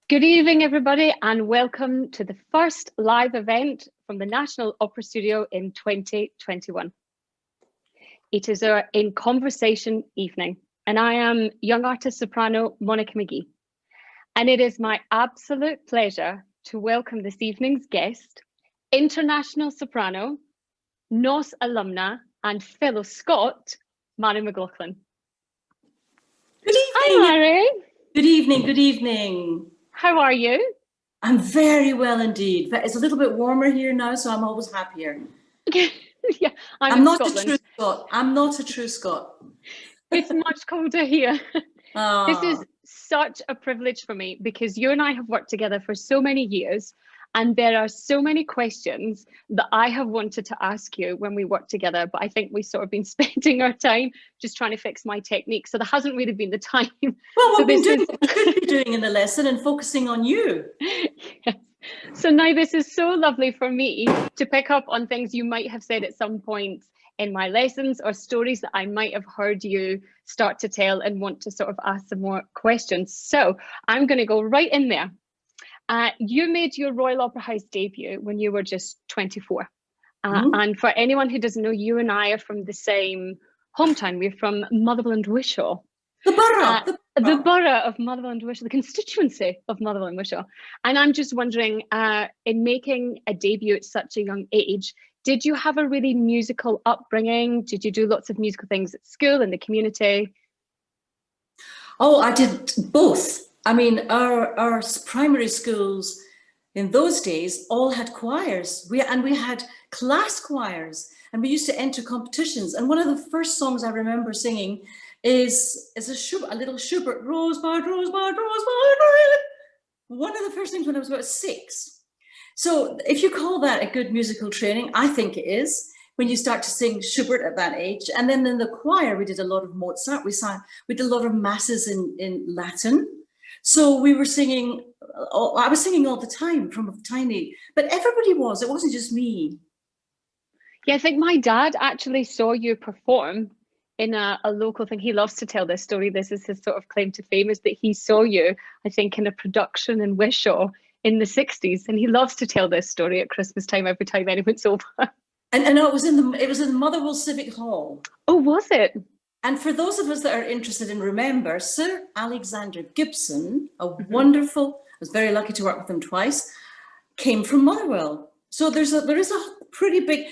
Good evening, everybody, and welcome to the first live event from the National Opera Studio in 2021. It is our In Conversation evening, and I am young artist soprano Monica McGhee. And it is my absolute pleasure to welcome this evening's guest, international soprano, NOS alumna, and fellow Scot, Mary McLaughlin. Good evening. Hi, Mary. Good evening. Good evening. How are you? I'm very well indeed. It's a little bit warmer here now, so I'm always happier. Yeah, I'm not a true Scot. I'm not a true Scot. It's much colder here. This is such a privilege for me because you and I have worked together for so many years, and there are so many questions that I have wanted to ask you when we work together, but I think we've sort of been spending our time just trying to fix my technique, so there hasn't really been the time. Well, what we should be doing in the lesson and focusing on you. Yes. So now this is so lovely for me to pick up on things you might have said at some point in my lessons, or stories that I might have heard you start to tell and want to sort of ask some more questions. So I'm going to go right in there. You made your Royal Opera House debut when you were just 24. And for anyone who doesn't know, you and I are from the same hometown. We're from Motherland Wishaw. The borough. The borough of Motherland Wishaw, the constituency of Motherland Wishaw. And I'm just wondering, in making a debut at such a young age, did you have a really musical upbringing? Did you do lots of musical things at school, in the community? Oh, I did both. I mean, our primary schools in those days all had choirs. We had class choirs, and we used to enter competitions. And one of the first songs I remember singing is a little Schubert, Rosebud, Rosebud, Rosebud. One of the first things when I was about 6. So if you call that a good musical training, I think it is, when you start to sing Schubert at that age. And then in the choir, we did a lot of Mozart. We did a lot of masses in Latin. So we were singing, I was singing all the time from tiny, but everybody was, it wasn't just me. Yeah, I think my dad actually saw you perform in a local thing. He loves to tell this story. This is his sort of claim to fame, is that he saw you, I think, in a production in Wishaw in the 60s. And he loves to tell this story at Christmas time every time anyone's over. And no, it was in Motherwell Civic Hall. Oh, was it? And for those of us that are interested in remember, Sir Alexander Gibson, a wonderful, I was very lucky to work with him twice, came from Motherwell. So there is a pretty big,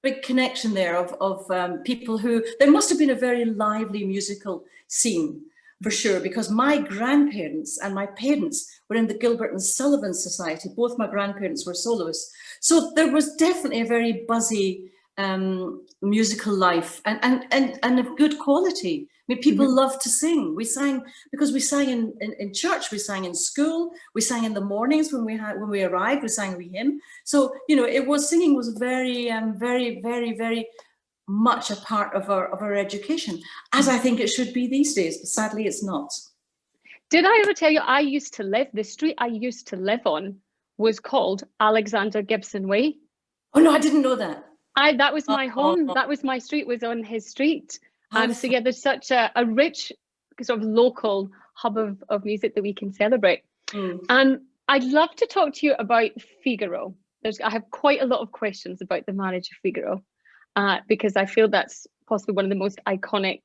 big connection there of people who, there must have been a very lively musical scene for sure, because my grandparents and my parents were in the Gilbert and Sullivan Society. Both my grandparents were soloists. So there was definitely a very buzzy musical life and of good quality. I mean, people love to sing. We sang because we sang in church, we sang in school, we sang in the mornings when we arrived, we sang a wee hymn. So singing was very very very very much a part of our education, as I think it should be these days, but sadly it's not. Did I ever tell you the street I used to live on was called Alexander Gibson Way? Oh no, I didn't know that. That was my home. That was my street, was on his street. So yeah, there's such a rich sort of local hub of music that we can celebrate. I'd love to talk to you about Figaro. I have quite a lot of questions about the marriage of Figaro, because I feel that's possibly one of the most iconic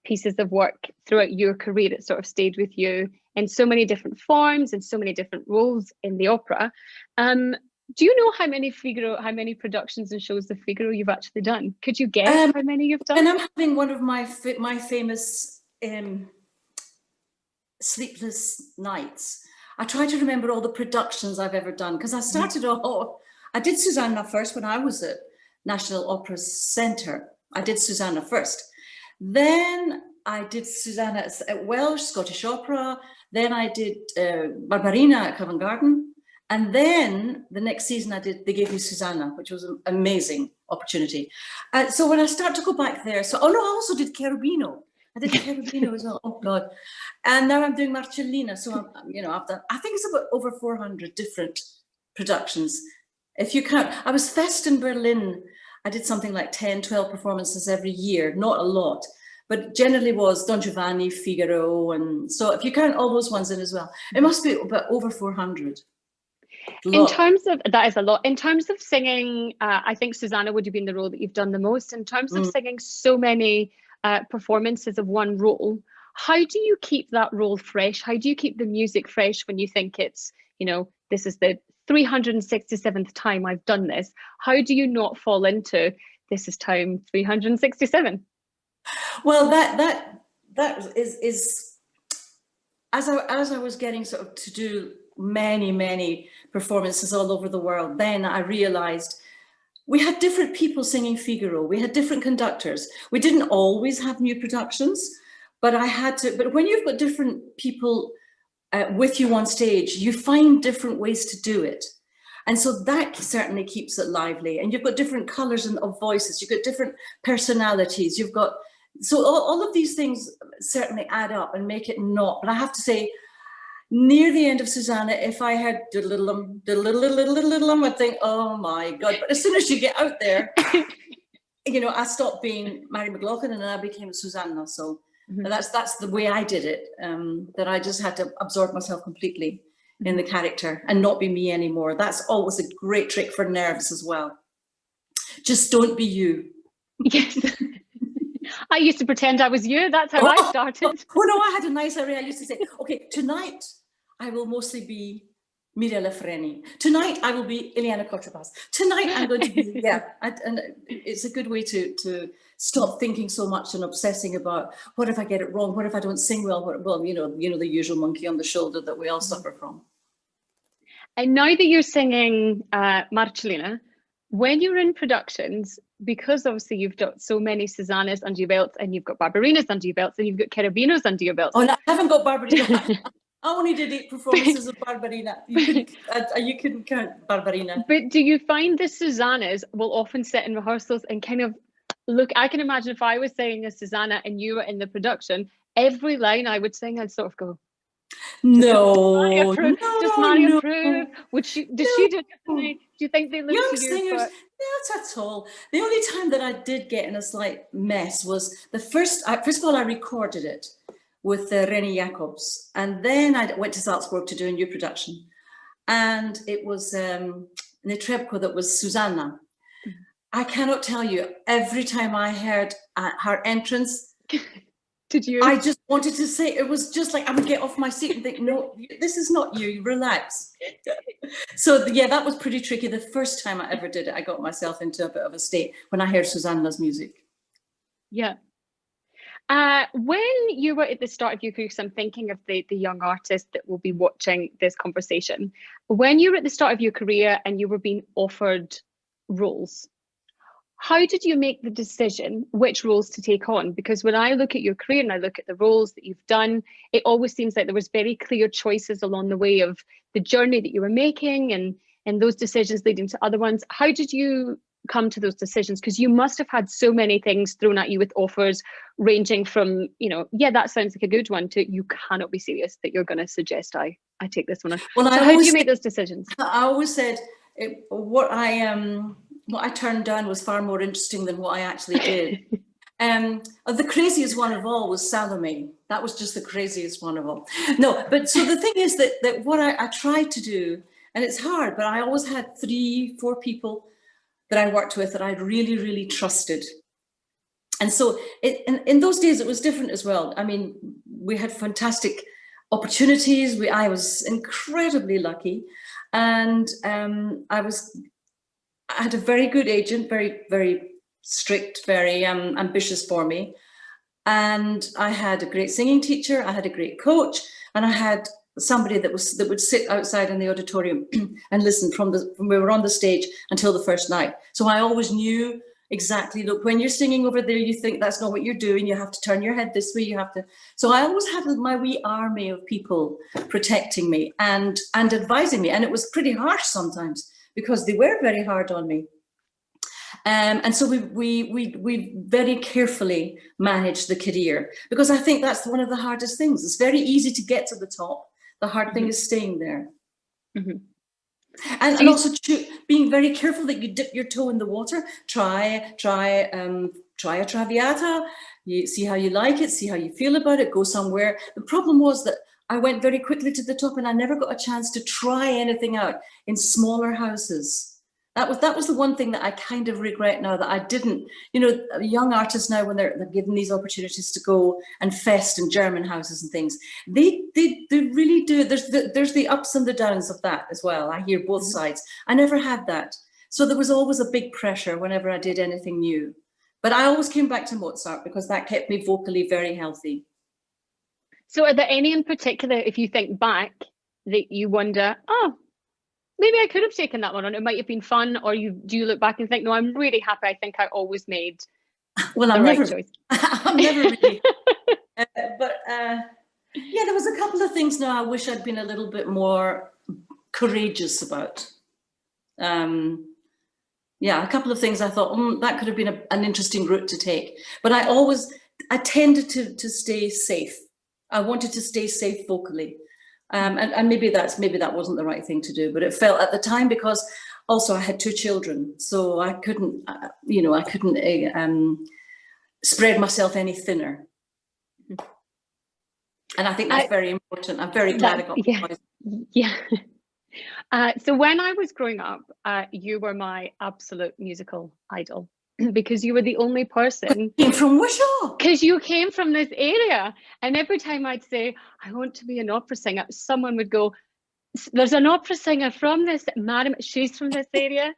pieces of work throughout your career. It sort of stayed with you in so many different forms and so many different roles in the opera. Do you know how many productions and shows of Figaro you've actually done? Could you guess how many you've done? And I'm having one of my famous sleepless nights. I try to remember all the productions I've ever done, because I started off, I did Susanna first when I was at National Opera Centre. I did Susanna first. Then I did Susanna at Welsh, Scottish Opera. Then I did Barbarina at Covent Garden. And then the next season they gave me Susanna, which was an amazing opportunity. So when I start to go back there, I also did Cherubino. I did Cherubino as well, oh God. And now I'm doing Marcellina. So I've done, I think it's about over 400 different productions. If you count, I was Fest in Berlin. I did something like 10, 12 performances every year, not a lot. but generally was Don Giovanni, Figaro, and so if you count all those ones in as well, it must be about over 400. In terms of, that is a lot. In terms of singing, I think Susanna would have been the role that you've done the most. In terms of singing so many performances of one role, how do you keep that role fresh? How do you keep the music fresh when you think it's, you know, this is the 367th time I've done this? How do you not fall into this is time 367? Well, that is as I was getting sort of to do many performances all over the world, then I realized we had different people singing Figaro. We had different conductors. We didn't always have new productions, but but when you've got different people with you on stage, you find different ways to do it. And so that certainly keeps it lively. And you've got different colors of voices. You've got different personalities. You've got, so all of these things certainly add up and make it not. But I have to say, near the end of Susanna, if I had diddle-diddle-diddle-diddle-diddle-diddle, I'd think, oh my God. But as soon as you get out there, you know, I stopped being Mary McLaughlin and I became Susanna. So that's the way I did it, that I just had to absorb myself completely in the character and not be me anymore. That's always a great trick for nerves as well. Just don't be you. Yes. I used to pretend I was you. That's how I started. Oh no, I had a nice array. I used to say, okay, tonight I will mostly be Mirella Freni. Tonight I will be Ileana Kotrabas. Tonight I'm going to be, and it's a good way to stop thinking so much and obsessing about what if I get it wrong? What if I don't sing well? Well, you know, the usual monkey on the shoulder that we all suffer from. And now that you're singing Marcellina, when you're in productions, because obviously you've got so many Susannas under your belts and you've got Barbarinas under your belts and you've got Carabinos under your belts. Oh, no, I haven't got Barbarina. I only did 8 performances of Barbarina. You couldn't count Barbarina. But do you find the Susannas will often sit in rehearsals and kind of look, I can imagine if I was singing a Susanna and you were in the production, every line I would sing, I'd sort of go, no, does Maria approve? Does she do it differently? Do you think they look young to you singers? for... Not at all. The only time that I did get in a slight mess was the first of all, I recorded it with Rennie Jacobs, and then I went to Salzburg to do a new production, and it was Netrebko that was Susanna. I cannot tell you, every time I heard her entrance, did you? I just wanted to say, it was just like I would get off my seat and think, no, this is not you, relax. So yeah, that was pretty tricky. The first time I ever did it, I got myself into a bit of a state when I heard Susanna's music. Yeah. When you were at the start of your career, because I'm thinking of the young artist that will be watching this conversation, when you were at the start of your career and you were being offered roles, how did you make the decision which roles to take on? Because when I look at your career and I look at the roles that you've done, it always seems like there was very clear choices along the way of the journey that you were making and those decisions leading to other ones. How did you come to those decisions? Because you must have had so many things thrown at you with offers ranging from, you know, yeah, that sounds like a good one, to you cannot be serious that you're going to suggest I take this one on. Well, so how do you make those decisions? I always said what I turned down was far more interesting than what I actually did. The craziest one of all was Salome. That was just the craziest one of all. No, but so the thing is that what I tried to do, and it's hard, but I always had 3-4 people that I worked with that I really trusted. And so in those days, it was different as well. I mean, we had fantastic opportunities. I was incredibly lucky. And I had a very good agent, very strict, very ambitious for me. And I had a great singing teacher, I had a great coach, and I had somebody that would sit outside in the auditorium and listen from we were on the stage until the first night. So I always knew exactly, look, when you're singing over there, you think that's not what you're doing, you have to turn your head this way, you have to. So I always had my wee army of people protecting me and advising me, and it was pretty harsh sometimes because they were very hard on me. And so we very carefully managed the career, because I think that's one of the hardest things. It's very easy to get to the top. The hard thing is staying there. And also being very careful that you dip your toe in the water. Try a Traviata. You see how you like it, see how you feel about it, go somewhere. The problem was that I went very quickly to the top and I never got a chance to try anything out in smaller houses. That was the one thing that I kind of regret now, that I didn't, you know, young artists now, when they're given these opportunities to go and fest in German houses and things, they really do. There's the ups and the downs of that as well. I hear both sides. I never had that. So there was always a big pressure whenever I did anything new. But I always came back to Mozart because that kept me vocally very healthy. So are there any in particular, if you think back, that you wonder, oh, maybe I could have taken that one on, it might have been fun, or do you look back and think, no, I'm really happy, I think I always made the right choice? I'm never really, yeah, there was a couple of things now I wish I'd been a little bit more courageous about. Yeah, a couple of things I thought, that could have been an interesting route to take. But I tended to stay safe. I wanted to stay safe vocally. And maybe that wasn't the right thing to do, but it felt at the time, because also I had 2 children, so I couldn't, spread myself any thinner. And I think that's very important. I'm very glad I got the choice. Yeah. So when I was growing up, you were my absolute musical idol, because you were the only person. You came from Wishaw. Because you came from this area. And every time I'd say, I want to be an opera singer, someone would go, there's an opera singer from this, madam, she's from this area.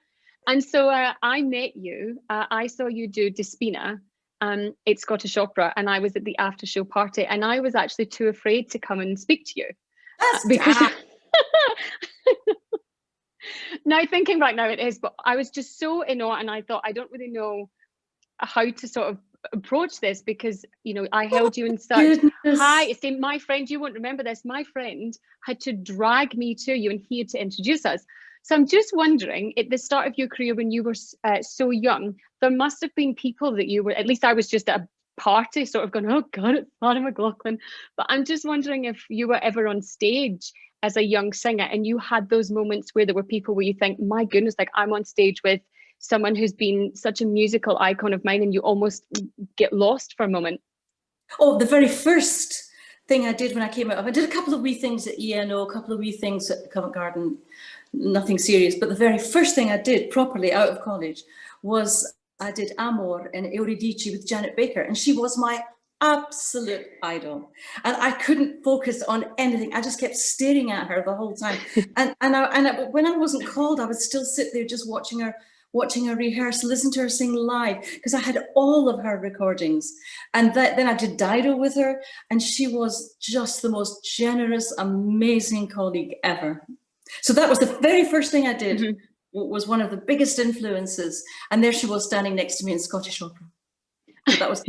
And so I met you. I saw you do Despina at Scottish Opera, and I was at the after show party, and I was actually too afraid to come and speak to you. Because now thinking back now, it is, but I was just so in awe, and I thought, I don't really know how to sort of approach this, because, you know, I held you in such high esteem. My friend, you won't remember this, my friend had to drag me to you, and he had to introduce us. So I'm just wondering, at the start of your career, when you were so young, there must have been people that you were, at least I was just at a party sort of going, oh God, it's Susanna McLaughlin. But I'm just wondering if you were ever on stage as a young singer and you had those moments where there were people where you think, my goodness, like I'm on stage with someone who's been such a musical icon of mine, and you almost get lost for a moment. Oh, the very first thing I did when I came out, I did a couple of wee things at ENO, a couple of wee things at Covent Garden, nothing serious, but the very first thing I did properly out of college was I did Amor and Euridice with Janet Baker, and she was my absolute idol, and I couldn't focus on anything. I just kept staring at her the whole time, and when I wasn't called, I would still sit there just watching her rehearse, listen to her sing live, because I had all of her recordings. And then I did Dido with her, and she was just the most generous, amazing colleague ever. So that was the very first thing I did, was one of the biggest influences. And there she was standing next to me in Scottish Opera. So that was,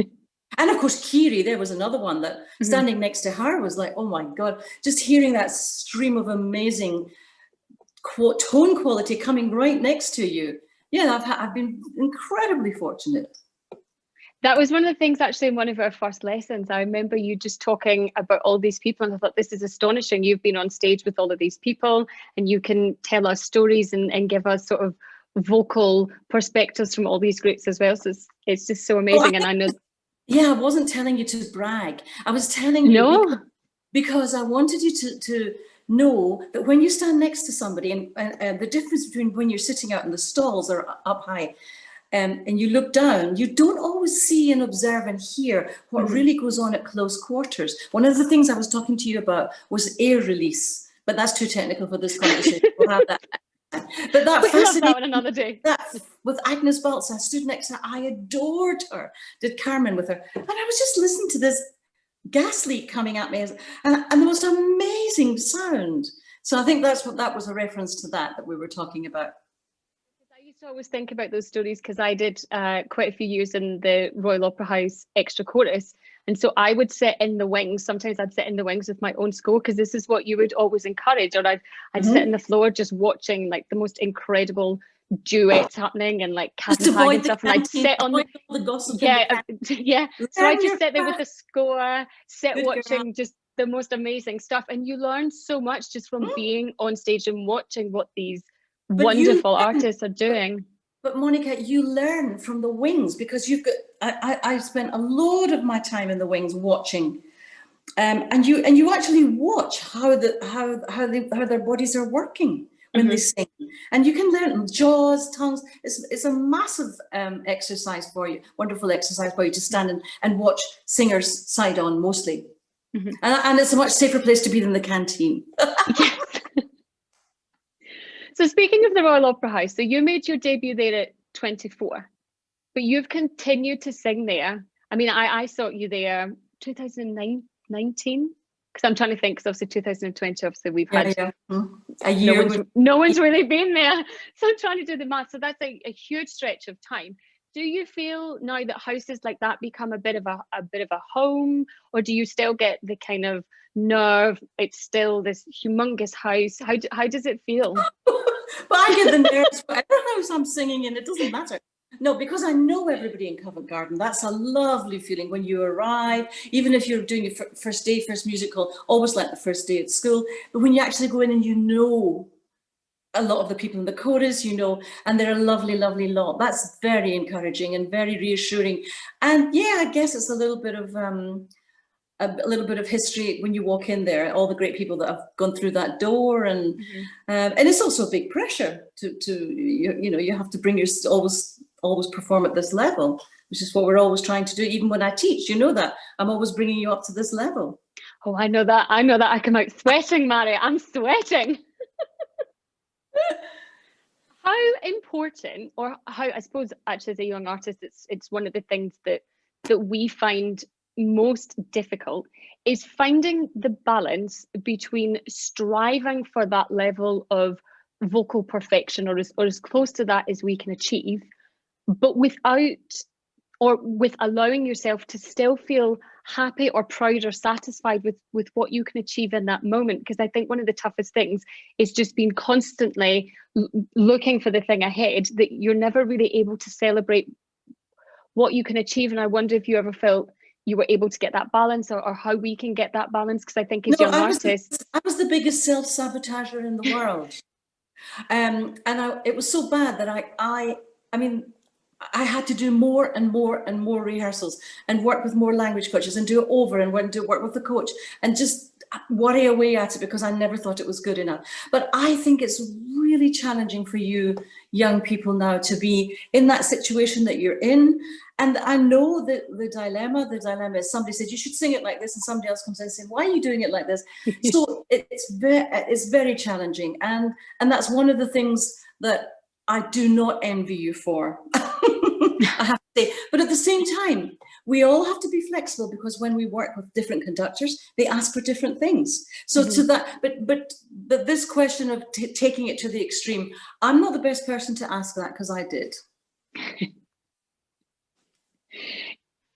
and of course, Kiri, there was another one that standing next to her was like, oh my God, just hearing that stream of amazing tone quality coming right next to you. Yeah, I've been incredibly fortunate. That was one of the things actually in one of our first lessons. I remember you just talking about all these people, and I thought, this is astonishing. You've been on stage with all of these people, and you can tell us stories and give us sort of vocal perspectives from all these groups as well. So it's just so amazing. And I know. Yeah, I wasn't telling you to brag. I was telling you because I wanted you to know that when you stand next to somebody, and the difference between when you're sitting out in the stalls or up high, and you look down, you don't always see and observe and hear what really goes on at close quarters. One of the things I was talking to you about was air release, but that's too technical for this conversation. We'll have that. But that fascinating, that one another day. That with Agnes Baltz, I stood next to her. I adored her. Did Carmen with her, and I was just listening to this gas leak coming at me, and the most amazing sound. So I think that was a reference to that we were talking about. I used to always think about those stories because I did quite a few years in the Royal Opera House extra chorus, and so I would sit in the wings. Sometimes I'd sit in the wings with my own score, because this is what you would always encourage. Or I'd sit on the floor just watching like the most incredible duets happening and like cat and tag and stuff, and I'd sit on the gossip. Yeah. So I just sit there with the score, watching just the most amazing stuff, and you learn so much just from being on stage and watching what these wonderful artists are doing. But Monica, you learn from the wings because you've got. I spent a load of my time in the wings watching, and you actually watch how their bodies are working when they sing, and you can learn jaws, tongues. It's a massive exercise for you, wonderful exercise for you to stand and watch singers side on mostly, and it's a much safer place to be than the canteen. Yes. So speaking of the Royal Opera House, so you made your debut there at 24, but you've continued to sing there. I mean, I saw you there 2019, because I'm trying to think, because obviously 2020, obviously we've had a year. No one's really been there. So I'm trying to do the math. So that's a huge stretch of time. Do you feel now that houses like that become a bit of a home, or do you still get the kind of nerve? It's still this humongous house. How does it feel? But I get the nerves whatever house I'm singing in. It doesn't matter. No, because I know everybody in Covent Garden. That's a lovely feeling when you arrive, even if you're doing your first day, first musical, always like the first day at school. But when you actually go in and you know a lot of the people in the chorus, you know, and they're a lovely, lovely lot. That's very encouraging and very reassuring. And yeah, I guess it's a little bit of history when you walk in there, all the great people that have gone through that door, and it's also a big pressure to you have to bring your always perform at this level, which is what we're always trying to do. Even when I teach, you know that I'm always bringing you up to this level. Oh, I know that. I come out sweating, Mary. I'm sweating. How important, or how, I suppose actually as a young artist, it's one of the things that we find most difficult is finding the balance between striving for that level of vocal perfection, or as close to that as we can achieve, but with allowing yourself to still feel happy or proud or satisfied with what you can achieve in that moment. Because I think one of the toughest things is just being constantly looking for the thing ahead, that you're never really able to celebrate what you can achieve. And I wonder if you ever felt you were able to get that balance, or how we can get that balance, because I think as young artists, I was the biggest self-sabotager in the world, and it was so bad that I mean I had to do more and more and more rehearsals and work with more language coaches and do it over and work with the coach and just worry away at it because I never thought it was good enough. But I think it's really challenging for you young people now to be in that situation that you're in. And I know that the dilemma is somebody said you should sing it like this, and somebody else comes in and says, why are you doing it like this? So it's very challenging, and that's one of the things that I do not envy you for. I have to say, but at the same time, we all have to be flexible, because when we work with different conductors, they ask for different things. So to that, but this question of taking it to the extreme, I'm not the best person to ask that, because I did.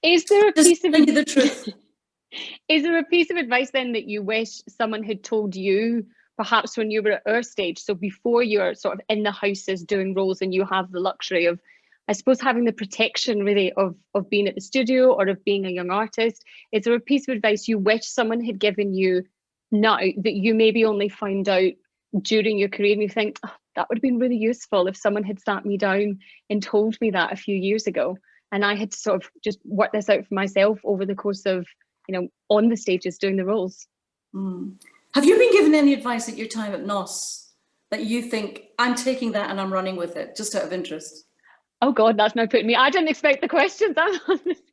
Is there a piece of the truth? Is there a piece of advice then that you wish someone had told you, perhaps when you were at our stage, so before you're sort of in the houses doing roles and you have the luxury of, I suppose, having the protection really of being at the studio or of being a young artist? Is there a piece of advice you wish someone had given you now that you maybe only found out during your career, and you think, oh, that would have been really useful if someone had sat me down and told me that a few years ago, and I had to sort of just work this out for myself over the course of, on the stages doing the roles? Have you been given any advice at your time at NOS that you think, I'm taking that and I'm running with it, just out of interest? Oh God, that's now putting me. I didn't expect the questions.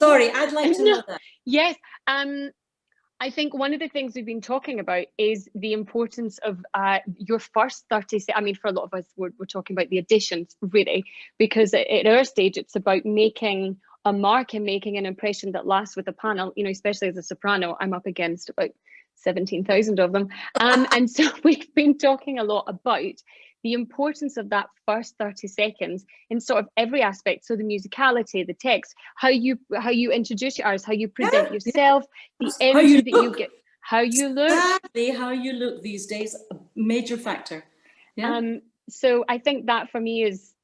Sorry, I'd like to know that. Yes, I think one of the things we've been talking about is the importance of your first 30 seconds. I mean, for a lot of us, we're talking about the auditions, really, because at our stage, it's about making a mark and making an impression that lasts with a panel, especially as a soprano. I'm up against about 17,000 of them. And so we've been talking a lot about the importance of that first 30 seconds in sort of every aspect. So the musicality, the text, how you introduce your artist, how you present yourself, the energy that you get, how you look. Exactly, how you look these days, a major factor. Yeah. So I think that for me is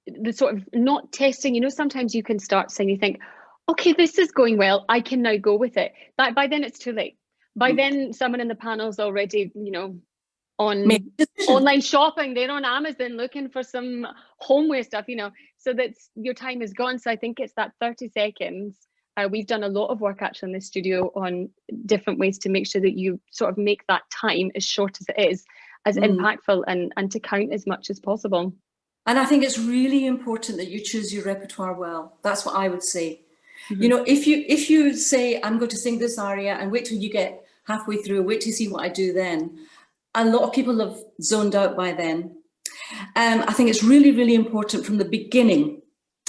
the sort of not testing. Sometimes you can start saying, you think, okay, this is going well, I can now go with it. But by then it's too late. By then someone in the panel's already, on online shopping. They're on Amazon looking for some homeware stuff, you know, so that's your time is gone. So I think it's that 30 seconds. We've done a lot of work actually in the studio on different ways to make sure that you sort of make that time as short as it is, as impactful and to count as much as possible. And I think it's really important that you choose your repertoire well. That's what I would say. You know, if you say, I'm going to sing this aria and wait till you get halfway through, wait to see what I do then. A lot of people have zoned out by then. I think it's really, really important from the beginning,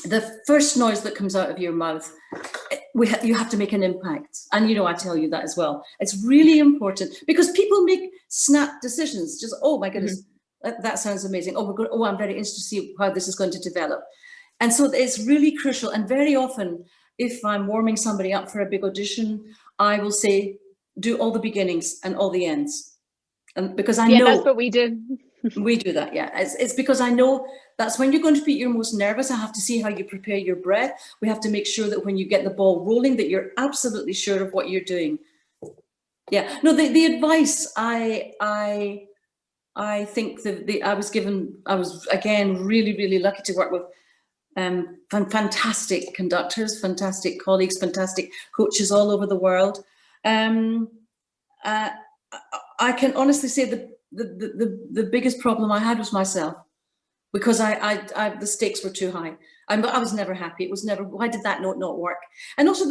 the first noise that comes out of your mouth, you have to make an impact. And, you know, I tell you that as well. It's really important because people make snap decisions. Just, oh my goodness, that sounds amazing. Oh, I'm very interested to see how this is going to develop. And so it's really crucial. And very often, if I'm warming somebody up for a big audition, I will say, do all the beginnings and all the ends. And because I know that's what we do. We do that, yeah. It's because I know that's when you're going to be your most nervous. I have to see how you prepare your breath. We have to make sure that when you get the ball rolling, that you're absolutely sure of what you're doing. Yeah, no, the advice I think I was again really, really lucky to work with fantastic conductors, fantastic colleagues, fantastic coaches all over the world. I can honestly say the biggest problem I had was myself, because the stakes were too high. I was never happy. It was never, why did that note not work? And also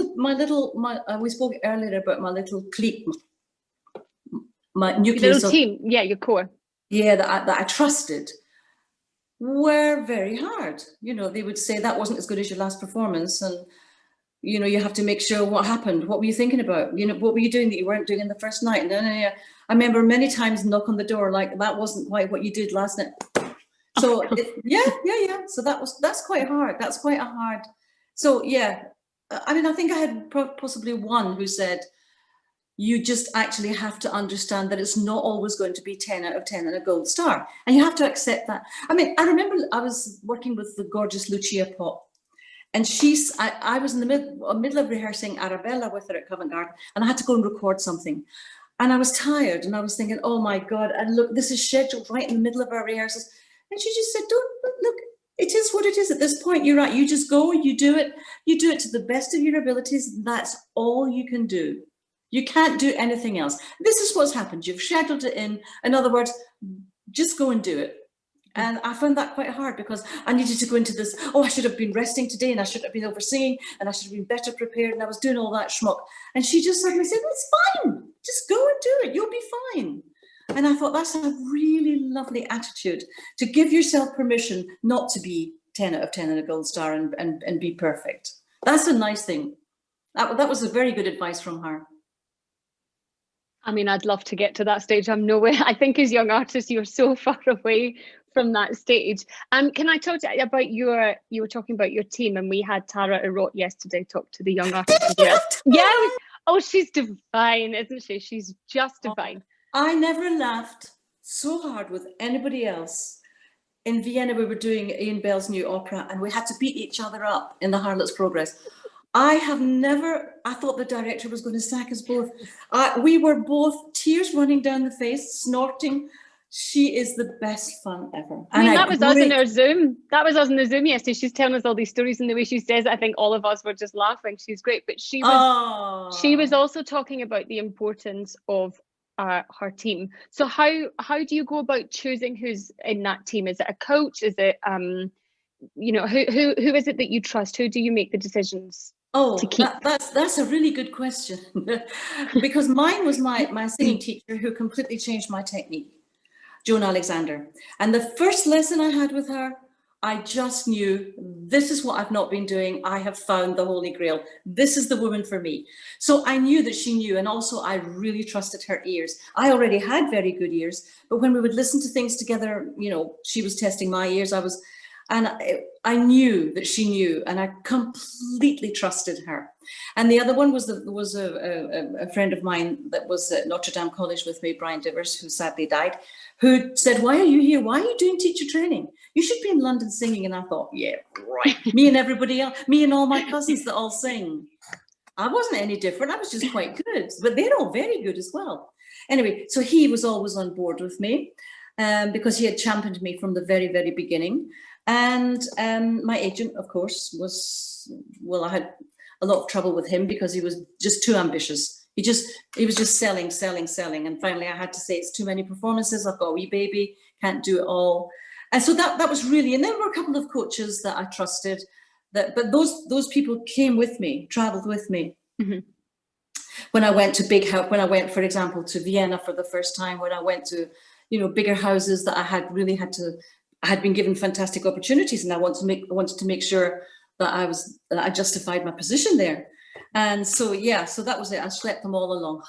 we spoke earlier about my little clique, my nucleus little team, yeah, your core. Yeah, that I trusted, were very hard. You know, they would say that wasn't as good as your last performance, and you know, you have to make sure what happened. What were you thinking about? You know, what were you doing that you weren't doing in the first night? And I remember many times knock on the door like, that wasn't quite what you did last night. So yeah. So that's quite hard. That's quite a hard. So yeah, I mean, I think I had possibly one who said, you just actually have to understand that it's not always going to be 10 out of 10 and a gold star. And you have to accept that. I mean, I remember I was working with the gorgeous Lucia Pop. And I was in the middle of rehearsing Arabella with her at Covent Garden, and I had to go and record something. And I was tired, and I was thinking, oh my God, and look, this is scheduled right in the middle of our rehearsals. And she just said, don't look, it is what it is at this point. You're right, you just go, you do it to the best of your abilities. That's all you can do. You can't do anything else. This is what's happened. You've scheduled it in other words, just go and do it. And I found that quite hard because I needed to go into this, oh, I should have been resting today and I should have been over singing and I should have been better prepared, and I was doing all that schmuck. And she just suddenly said, it's fine, just go and do it, you'll be fine. And I thought that's a really lovely attitude, to give yourself permission not to be 10 out of 10 and a gold star and be perfect. That's a nice thing. That was a very good advice from her. I mean, I'd love to get to that stage. I'm nowhere. I think as young artists, you're so far away from that stage. Can I talk to you about you were talking about your team, and we had Tara Erot yesterday talk to the young artists as well. Yeah. Oh, she's divine, isn't she? She's just divine. I never laughed so hard with anybody else. In Vienna, we were doing Ian Bell's new opera, and we had to beat each other up in the Harlot's Progress. I thought the director was going to sack us both. We were both tears running down the face, snorting. She is the best fun ever. I mean, that was us in our Zoom. That was us in the Zoom yesterday. She's telling us all these stories, and the way she says it, I think all of us were just laughing. She's great. But she was also talking about the importance of her team. So how do you go about choosing who's in that team? Is it a coach? Is it you know, who is it that you trust? Who do you make the decisions? Oh, that's a really good question. Because mine was my singing teacher who completely changed my technique, Joan Alexander. And the first lesson I had with her, I just knew, this is what I've not been doing. I have found the Holy Grail. This is the woman for me. So I knew that she knew, and also I really trusted her ears. I already had very good ears, but when we would listen to things together, you know, she was testing my ears. And I knew that she knew, and I completely trusted her. And the other one was a friend of mine that was at Notre Dame College with me, Brian Divers, who sadly died, who said, why are you here? Why are you doing teacher training? You should be in London singing. And I thought, yeah, right. Me and everybody else, me and all my cousins that all sing. I wasn't any different. I was just quite good, but they're all very good as well. Anyway, so he was always on board with me because he had championed me from the very, very beginning. And my agent, of course, was, well, I had a lot of trouble with him because he was just too ambitious. He was just selling. And finally I had to say, it's too many performances. I've got a wee baby, can't do it all. And so that was really, and there were a couple of coaches that I trusted, but those people came with me, traveled with me. Mm-hmm. When I went to big house, when I went, for example, to Vienna for the first time, when I went to, bigger houses that I had been given fantastic opportunities, and I wanted to make sure that I justified my position there. And so, yeah, so that was it. I schlepped them all along.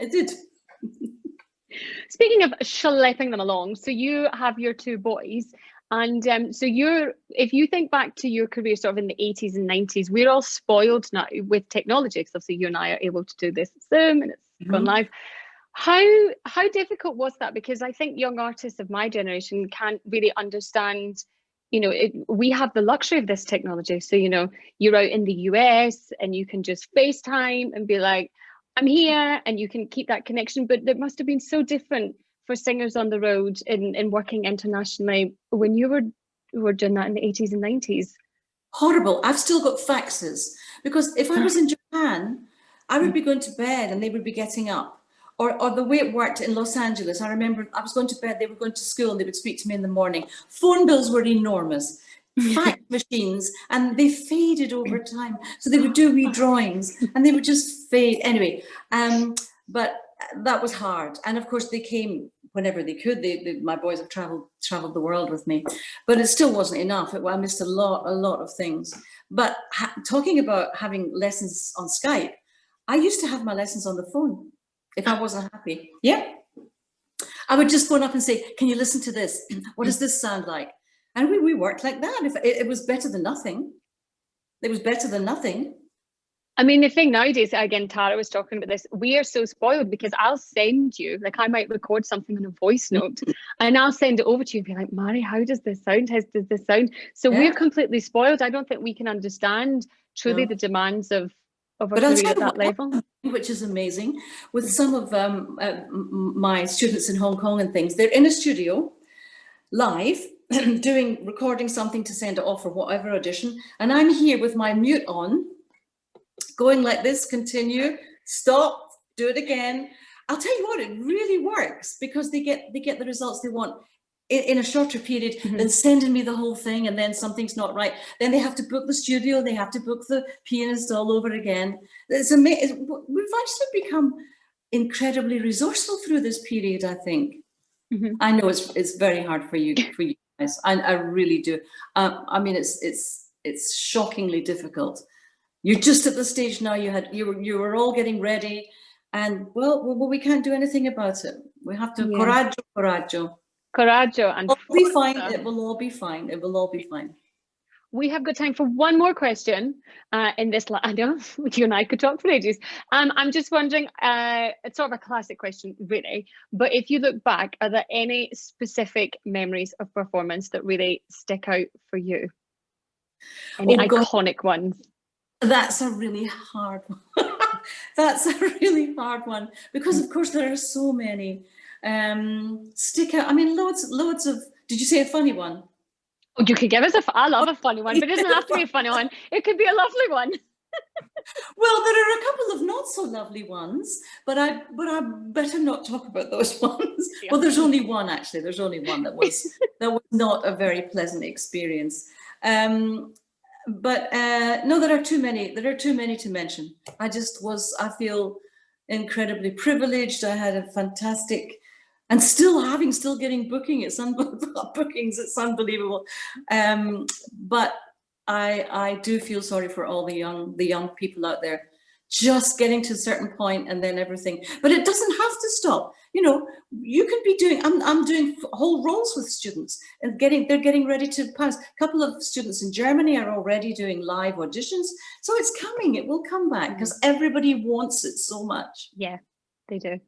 I did. Speaking of schlepping them along, so you have your two boys, and so if you think back to your career sort of in the 80s and 90s, we're all spoiled now with technology, because obviously you and I are able to do this Zoom and it's gone live. How difficult was that? Because I think young artists of my generation can't really understand, we have the luxury of this technology. So, you're out in the US and you can just FaceTime and be like, I'm here, and you can keep that connection. But it must have been so different for singers on the road and working internationally when you were doing that in the 80s and 90s. Horrible. I've still got faxes, because if I was in Japan, I would be going to bed and they would be getting up. Or the way it worked in Los Angeles, I remember I was going to bed, they were going to school, and they would speak to me in the morning. Phone bills were enormous. Fax machines, and they faded over time. So they would do wee drawings and they would just fade. Anyway, but that was hard. And of course they came whenever they could. My boys have traveled the world with me, but it still wasn't enough. I missed a lot of things. But talking about having lessons on Skype, I used to have my lessons on the phone if I wasn't happy. Yeah. I would just phone up and say, can you listen to this? What does this sound like? And we worked like that. If it was better than nothing. It was better than nothing. I mean, the thing nowadays, again, Tara was talking about this, we are so spoiled, because I'll send you, like I might record something in a voice note and I'll send it over to you and be like, Mari, how does this sound? How does this sound? So we're completely spoiled. I don't think we can understand truly the demands of a career at that level. Which is amazing. With some of my students in Hong Kong and things, they're in a studio live, recording something to send it off for whatever audition, and I'm here with my mute on, going like this, continue, stop, do it again. I'll tell you what, it really works, because they get the results they want in a shorter period than sending me the whole thing and then something's not right. Then they have to book the studio, they have to book the pianist all over again. It's amazing. We've actually become incredibly resourceful through this period, I think. I know it's very hard for you guys. I really do. I mean, it's shockingly difficult. You're just at the stage now. You were all getting ready, and well, we can't do anything about it. We have to coraggio, and it'll be fine. It will all be fine. It will all be fine. We have got time for one more question in this. I know you and I could talk for ages. I'm just wondering, it's sort of a classic question, really, but if you look back, are there any specific memories of performance that really stick out for you? Any iconic ones? That's a really hard one. That's a really hard one, because of course there are so many. Stick out. I mean, loads of. Did you say a funny one? Oh, you could give us I love a funny one, but it doesn't have to be a funny one. It could be a lovely one. Well, there are a couple of not so lovely ones, but I better not talk about those ones. Yeah. Well, there's only one actually. There's only one that was not a very pleasant experience. But no, there are too many. There are too many to mention. I feel incredibly privileged. I had a fantastic. And still getting bookings, it's unbelievable. But I do feel sorry for all the young people out there, just getting to a certain point and then everything. But it doesn't have to stop. You can be doing. I'm doing whole roles with students, and they're getting ready to pass. A couple of students in Germany are already doing live auditions, so it's coming. It will come back, because everybody wants it so much. Yeah, they do.